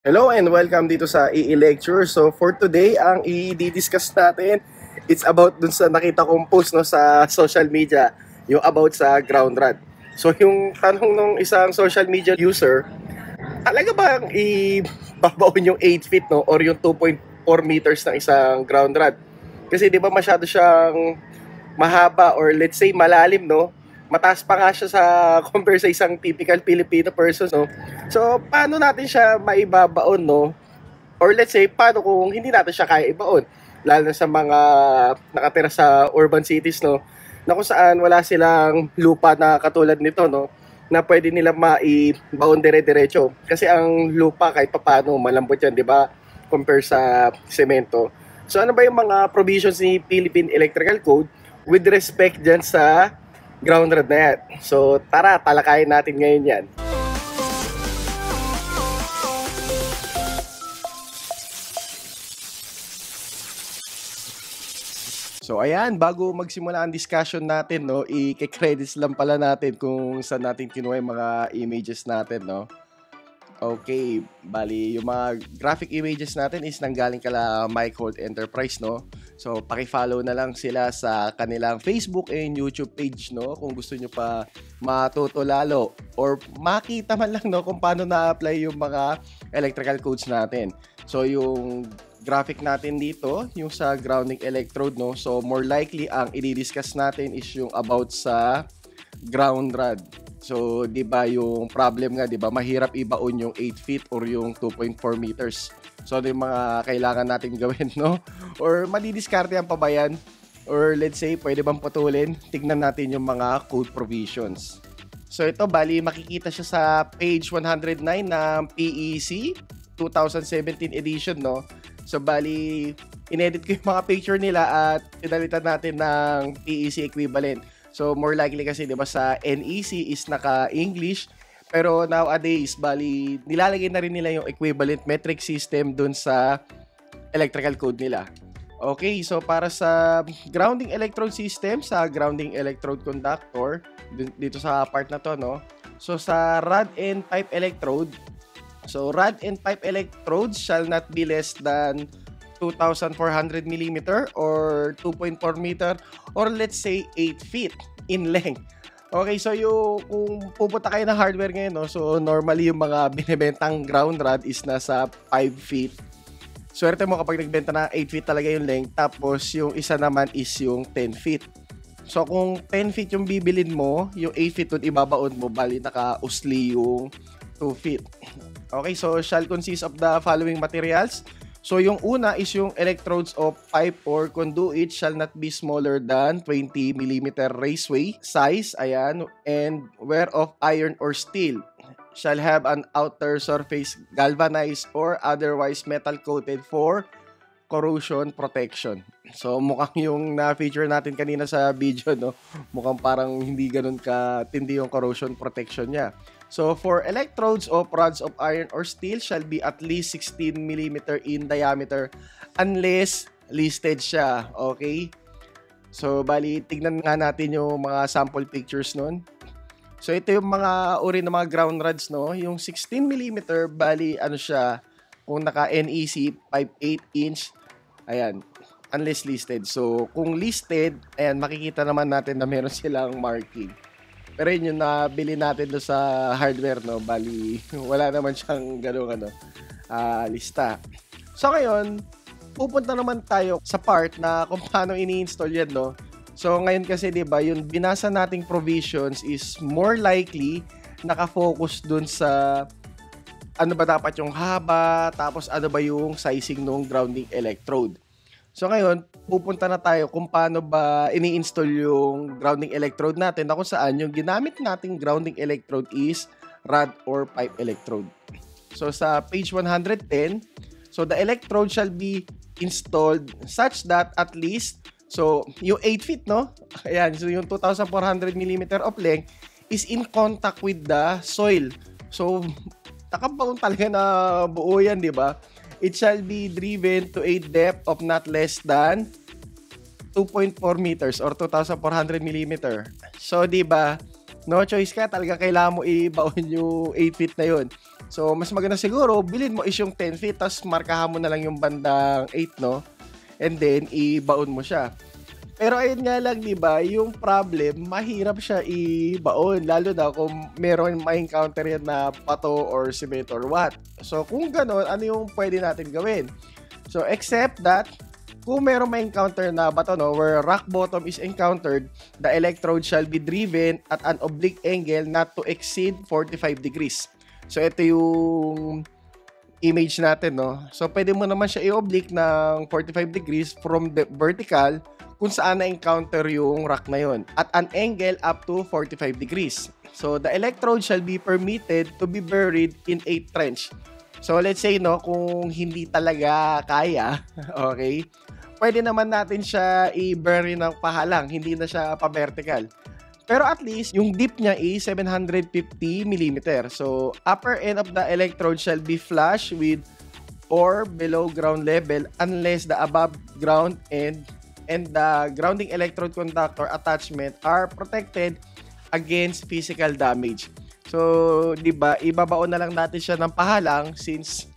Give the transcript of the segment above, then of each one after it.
Hello and welcome dito sa EE Lecture. So for today, ang i-discuss natin, it's about dun sa nakita kong post no, sa social media, yung about sa ground rod. So yung tanong ng isang social media user, talaga bang ibabaon yung 8 feet no, or yung 2.4 meters ng isang ground rod? Kasi di ba masyado siyang mahaba or let's say malalim no, mataas pa nga siya sa compare sa isang typical Filipino person no. So paano natin siya maibabaon no, or let's say paano kung hindi natin siya kaya ibaon, lalo na sa mga nakatira sa urban cities no, na kung saan wala silang lupa na katulad nito no, na pwede nila maibaon dire-diretso kasi ang lupa kahit papaano malambot yan, di ba, compare sa semento. So ano ba yung mga provisions ni Philippine Electrical Code with respect dyan sa ground rod na yan? So tara, talakayin natin ngayon yan. So ayan, bago magsimula ang discussion natin, no, i-credits lang pala natin kung saan natin kinuha yung mga images natin, no. Okay, bali yung mga graphic images natin is nanggaling kala Mike Holt Enterprise, no. So paki-follow na lang sila sa kanilang Facebook and YouTube page, no, kung gusto nyo pa matuto lalo or makita man lang, no, kung paano na-apply yung mga electrical codes natin. So yung graphic natin dito, yung sa grounding electrode, no. So more likely ang i-discuss natin is yung about sa ground rod. So 'di ba yung problem nga, 'di ba, mahirap ibaon yung 8 feet or yung 2.4 meters. So ano yung mga kailangan natin gawin, no? Or madidiskartehan pa ba yan? Or let's say pwede bang putulin? Tignan natin yung mga code provisions. So ito, bali makikita siya sa page 109 ng PEC 2017 edition, no. So bali inedit ko yung mga picture nila at pinalitan natin ng PEC equivalent. So more likely kasi 'di ba sa NEC is naka-English, pero nowadays bali nilalagay na rin nila yung equivalent metric system dun sa electrical code nila. Okay, so para sa grounding electrode system, sa grounding electrode conductor, dito sa part na to, no. So sa rod and pipe electrode, so rod and pipe electrodes shall not be less than 2,400 mm or 2.4 meter or let's say 8 feet in length. Okay, so yung kung pupunta kayo ng hardware ngayon, no, so normally yung mga binibentang ground rod is nasa 5 feet. Swerte mo kapag nagbenta na 8 feet talaga yung length, tapos yung isa naman is yung 10 feet. So kung 10 feet yung bibilin mo, yung 8 feet dun ibabaon mo, bali naka-usli yung 2 feet. Okay, so shall consist of the following materials. So yung una is yung electrodes of pipe or conduit shall not be smaller than 20 mm raceway size, ayan, and whereof iron or steel shall have an outer surface galvanized or otherwise metal coated for corrosion protection. So mukhang yung na-feature natin kanina sa video, no, mukhang parang hindi ganun katindi yung corrosion protection niya. So for electrodes of rods of iron or steel shall be at least 16 mm in diameter unless listed siya. Okay? So bali tignan nga natin yung mga sample pictures nun. So ito yung mga uri ng mga ground rods, no. Yung 16 mm bali ano siya, kung naka NEC 5/8 inch, ayan, unless listed. So kung listed, ayan, makikita naman natin na meron silang marking. Pero yun yung nabili natin do sa hardware, no, bali wala naman siyang gano'ng lista. So ngayon, pupunta naman tayo sa part na kung paano ini-install yan, no. So ngayon kasi 'di ba, yung binasa nating provisions is more likely naka-focus dun sa ano ba dapat yung haba, tapos ano ba yung sizing ng grounding electrode. So ngayon, pupunta na tayo kung paano ba ini-install yung grounding electrode natin, na kung saan yung ginamit nating grounding electrode is rod or pipe electrode. So sa page 110, so the electrode shall be installed such that at least, so yung 8 feet, no? Ayan, so yung 2,400 mm of length is in contact with the soil. So nakabaon talaga na buo yan, di ba? It shall be driven to a depth of not less than 2.4 meters or 2,400 mm. So, di ba, no choice ka, talaga kailangan mo ibaon yung 8 feet na yun. So, mas maganda siguro, bilhin mo is yung 10 feet, tapos markahan mo na lang yung bandang 8, no? And then, ibaon mo siya. Pero ayun nga lang, di ba, yung problem, mahirap siya ibaon. Lalo na kung meron ma-encounter yan na pato or cement or what. So, kung ganon, ano yung pwede natin gawin? So, except that, kung meron ma-encounter na bato, no, where rock bottom is encountered, the electrode shall be driven at an oblique angle not to exceed 45 degrees. So, ito yung image natin, no? So, pwede mo naman siya i-oblique ng 45 degrees from the vertical kung saan na-encounter yung rock na yon at an angle up to 45 degrees. So, the electrode shall be permitted to be buried in a trench. So, let's say, no, kung hindi talaga kaya, okay, pwede naman natin siya i-bury ng pahalang, hindi na siya pa-vertical. Pero at least, yung deep niya is 750 mm. So, upper end of the electrode shall be flush with or below ground level unless the above ground and the grounding electrode conductor attachment are protected against physical damage. So, di ba, ibabaon na lang natin siya ng pahalang since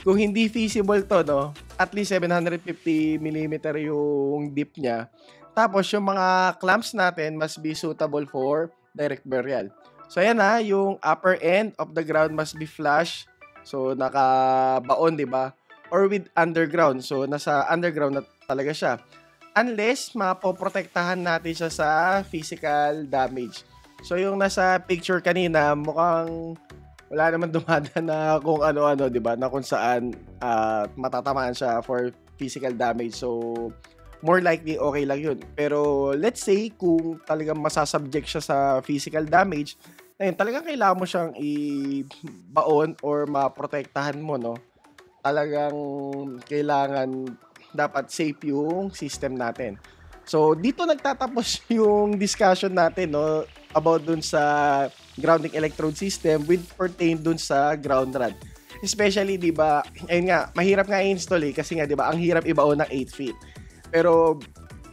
kung hindi feasible to, no, at least 750 mm yung deep niya. Tapos, yung mga clamps natin must be suitable for direct burial. So, ayan na, yung upper end of the ground must be flush. So, nakabaon, di ba? Or with underground. So, nasa underground na talaga siya. Unless, mapoprotektahan natin siya sa physical damage. So, yung nasa picture kanina, mukhang wala naman dumadaan na kung ano-ano, di ba? Na kung saan matatamaan siya for physical damage. So, more likely, okay lang yun. Pero, let's say, kung talagang masasubject siya sa physical damage, ayun, talagang kailangan mo siyang i-baon or maprotektahan mo, no? Talagang kailangan, dapat safe yung system natin. So, dito nagtatapos yung discussion natin, no? About dun sa grounding electrode system with pertain dun sa ground rod. Especially, di ba, ayun nga, mahirap nga i-install kasi nga, di ba, ang hirap ibaon ng 8 feet. Pero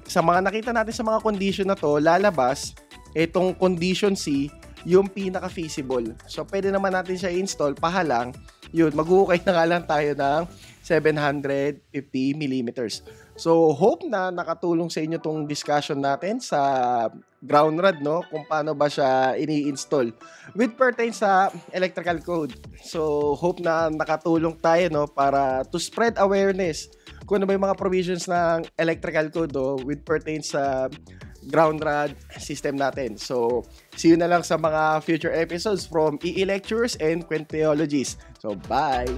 sa mga nakita natin sa mga condition na to, lalabas itong condition C, yung pinaka-feasible. So, pwede naman natin siya i-install, pahalang, yun, maghuhukay na nga lang tayo ng 750 mm. So, hope na nakatulong sa inyo tong discussion natin sa ground rod, no? Kung paano ba siya ini-install with pertain sa electrical code. So, hope na nakatulong tayo, no? Para to spread awareness kung ano ba yung mga provisions ng electrical code, no? With pertain sa ground rod system natin. So, see you na lang sa mga future episodes from EE Lectures and Quenteologies. So, bye!